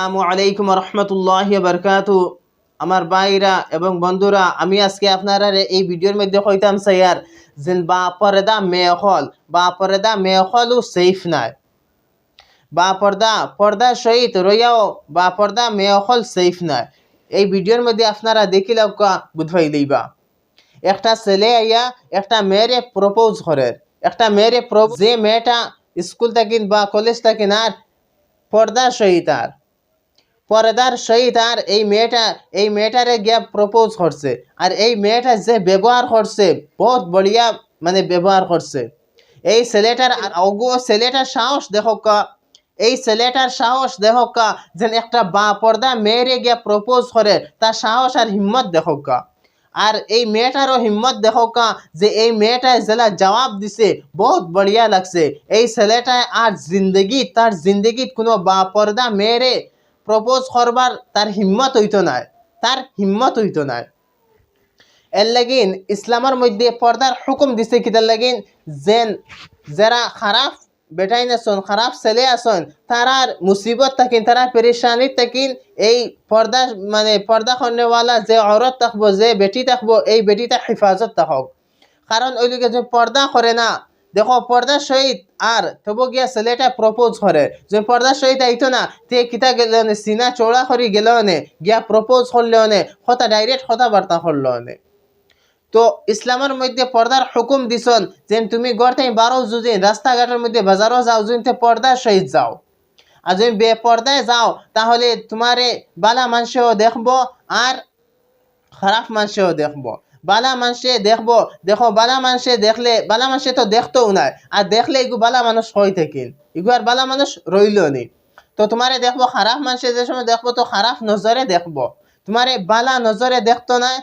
আসসালামু আলাইকুম রহমতুল্লাহি বারকাতু। আমার ভাইরা এবং বন্ধুরা, আমি আজকে আপনারা এই ভিডিওর মধ্যে কইতাম স্যার যে বা পর্দা মেয়খলও সেফ নাই, বা পর্দা সহিত রইয়াও বা পর্দা মেয়খল সেফ নাই। এই ভিডিওর মধ্যে আপনারা দেখিলে বুঝাই লইবা। একটা ছেলে আইয়া একটা মেয়েরে প্রপোজ করে, যে মেয়েটা স্কুল থাকিন বা কলেজ থাকিন আর পর্দার সহিত আর এই মেয়েটারে গিয়া প্রপোজ করছে। আর এই মেয়েটা যে ব্যবহার করছে বহুত বড়িয়া, মানে ব্যবহার করছে। এই ছেলেটার সাহস দেখোকা, যেন একটা বা পর্দা মেয়েরে গিয়া প্রপোজ করে, তার সাহস আর হিম্মত দেখোকা। আর এই মেয়েটারও হিম্মত দেখোকা যে এই মেয়েটায় জেলা জবাব দিছে, বহুত বড়িয়া লাগছে। এই ছেলেটায় আর তার জিন্দগিত কোনো বা পর্দা মেয়েরে প্রপোজ করবার তার হিম্মত হইতো নাই। এর লাগিন ইসলামের মধ্যে পর্দার হুকুম দিছে কিতার লাগিন, যেন যারা খারাপ বেটাইন আসন, খারাপ ছেলে আসন, তারার মুসিবত থাকিন, তারা পেরেশানি থাকিন, এই পর্দা করনেওয়ালা যে औरत থাকবো, যে বেটি থাকবো, এই বেটিটা হেফাজত থাকক। কারণ ওই লোকে যে পর্দা করে না, দেখো পর্দার সহিত আর তবু গিয়া ছেলেটা প্রপোজ করে, যে পর্দার সহিত আইতো না তে কিতা গেল সিনা চৌড়া করি গেল গিয়া প্রপোজ করলে ডাইরেক্ট কথাবার্তা করলো। তো ইসলামের মধ্যে পর্দার হুকুম দিছন, যে তুমি গড়তে বারো যুদিন রাস্তাঘাটের মধ্যে বাজারও যাও, যদি পর্দার সহিত যাও। আর যদি বেপর্দায় যাও তাহলে তোমারে বালা মানুষেও দেখবো আর খারাপ মানুষেও দেখবো। বালা মানুষে দেখবো, দেখো বালা মানুষে তো দেখতেও নাই, আর দেখলে এগু বালা মানুষ হয়ে থাকিন, এগু আর বালা মানুষ রইল নি। তো তোমারে দেখবো খারাপ মানুষে যে সময় দেখবো তো খারাপ নজরে দেখবো, তোমারে বালা নজরে দেখতো নাই।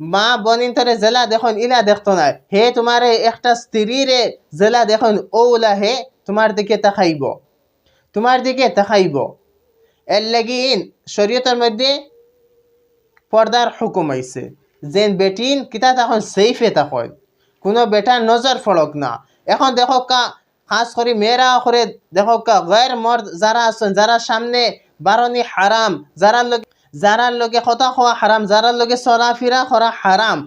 মা বনিন তরে জেলা দেখুন ইলা দেখতো নাই, হে তোমারে একটা স্ত্রীরে জেলা দেখুন ওলা হে তোমার দিকে তাকাইব। এর লাগিন শরীয়তের মধ্যে পর্দার হুকুম আইছে, যে বেটিন কিতা তখন সেফে তখন কোনো বেটার নজর ফড়ক না। এখন দেখো খাস করে মেয়েরা করে দেখো গैर মর্দ যারা আছেন, যারা সামনে বারণী হারাম, যারার লগে কথা খাওয়া হারাম, যারার লগে চলাফেরা করা হারাম,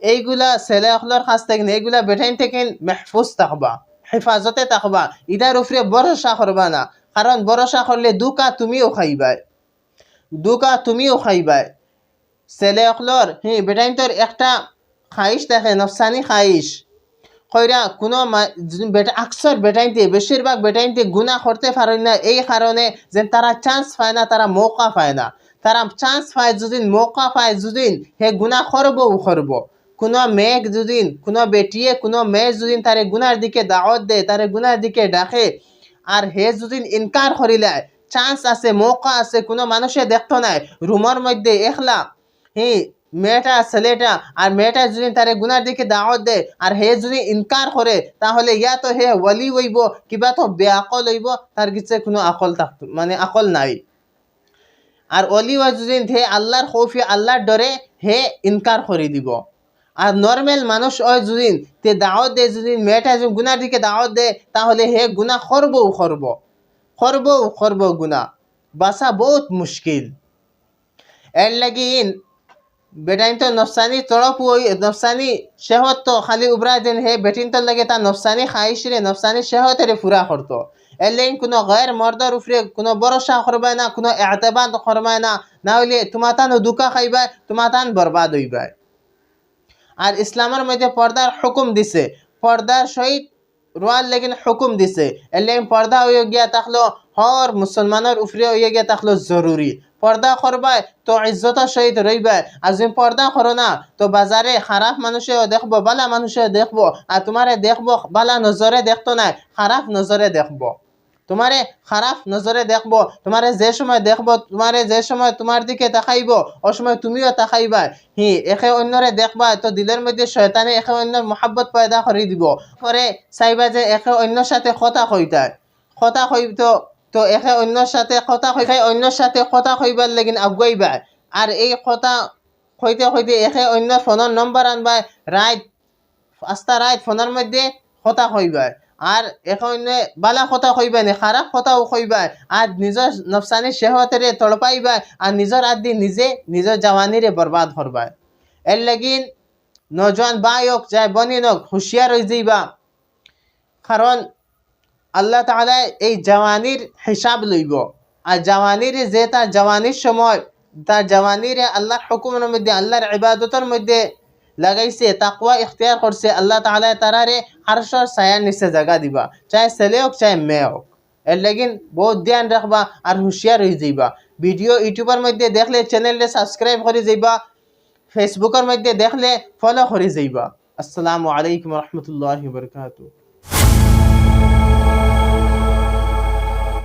এইগুলা ছেলে অখলার কাছ থেকে এইগুলা বেটাইন থেকে মেহফুজ থাকবা, হেফাজতে থাকবা। ইটার উপরে ভরসা করবা না, কারণ ভরসা করলে দুকা তুমিও খাইবাই। ছেলে অখলর বেটাইন তোর একটা খাইশ দেখে, নফসানি খাইশ কইরা কোনো আকসর বেটাইনতে, বেশিরভাগ বেটাইনতে গুনাহ করতে পারে না, এই কারণে যে তারা চান্স পায় না, তারা মৌকা পায় না। তারা চান্স পায় যদিন, মৌকা পায় যদিন, হে গুনাহ করব। কোনো বেটিয়ে কোনো মেয়ে যদিন তারে গুনার দিকে দাওয়াত দেয়, তারে গুনার দিকে ডাকে, আর হে যদিন ইনকার করিলায়, চান্স আছে, মৌকা আছে, কোনো মানুষে দেখতো নাই, রুমের মধ্যে একলা মেয়েটা যদি তারে গুনার দিকে দাওয়াত দেয় আর হে যদি ইনকার করে, তাহলে ইয়া তো হে ওয়ালি হইব, কিবা তো বেআকল হইব, তার কিছু কোনো আকল নাই। আর ওলি ওয়া যদি হে আল্লাহর খৌফে, আল্লাহর ডরে হে ইনকার করে দিব। আর নর্মাল মানুষ হয় যদি তে দাওয়াত দেয়, যদি মেয়েটা যদি গুনার দিকে দাওয়াত দেয়, তাহলে হে গুনাহ করবো গুনাহ, বাসা বহুত মুশকিল। এর লাগিন বেটাইন তো নফসানি তড়প নফসানি শেহত তো খালি উবরা দিন, হে বেটিন তো লাগে তার নফসানি খাইশ রে, নফসানি শেহতের পুরা করতো। এর লাগিন কোনো গैर মর্দার উপরে কোনো ভরসা করবে না, কোনো এতবাদ করবে না, না হইলে তোমার তান দুকা খাইবা, তোমার তান বরবাদ হইবা। আর ইসলামের মধ্যে পর্দার হুকুম দিছে, পর্দার সহিত রোয়ার লেগিন হুকুম দিছে। এর লাগিন পর্দা হয়ে গিয়া থাকলো হর মুসলমানের উপরে হয়ে গিয়া থাকলো জরুরি। পর্দা করবাই তো ইজ্জতের সহিত রইবাই, আর যদি পর্দা করো না তো বাজারে খারাপ মানুষেও দেখবো, বালা মানুষেও দেখবো, আর তোমারে দেখবো বালা নজরে দেখতো নাই, খারাপ নজরে দেখবো, তোমারে যে সময় দেখবো, যে সময় তোমার দিকে তাকাইব, ও সময় তুমিও তাকাইবা। একে অন্যরে দেখবা তো দিলের মধ্যে শয়তানে একে অন্যর মহাব্বত পয়দা করে দিব, করে চাইবা যে একে অন্যর সাথে কথা কইতো, তো একে অন্যর সাথে কথা কইবার লাগিন আগুয়াইবা। আর এই কথা কইতে একে অন্য ফোনের নম্বর আনবা, রাত ফোনের মধ্যে কথা কইবা। আর এখন বালা কথা কইবা নি খারাপ কথাও কইবা আর নিজের নফসানি শেহতরে তড়পাইবা আর নিজের আদি নিজে নিজের জওয়ানিরে বরবাদ করবা এর লাগিন নজওয়ান ভাই হোক চাই বনিন হোক হুঁশিয়ার হয়ে যাইবা কারণ আল্লাহ তাআলা এই জওয়ানির হিসাব লইব আর জওয়ানির যে তার জওয়ানির সময় তার জওয়ানিরে আল্লাহর হুকুমের মধ্যে আল্লাহর ইবাদতের মধ্যে লাগাইছে তাকওয়া ইখতিয়ার করছে আল্লাহ তাআলা তারারে আরশের ছায়ার নিচে জায়গা দিবা চাই ছেলে হোক চাই মেয়ে হোক এর লাগিন বহুত ধ্যান রাখবা আর হুঁশিয়ার হয়ে যাইবা ভিডিও ইউটিউবের মধ্যে দেখলে চ্যানেলটা সাবস্ক্রাইব করে যাইবা ফেসবুকের মধ্যে দেখলে ফলো করে যাইবা আসসালামু আলাইকুম ওয়া রাহমাতুল্লাহি ওয়া বারাকাতুহু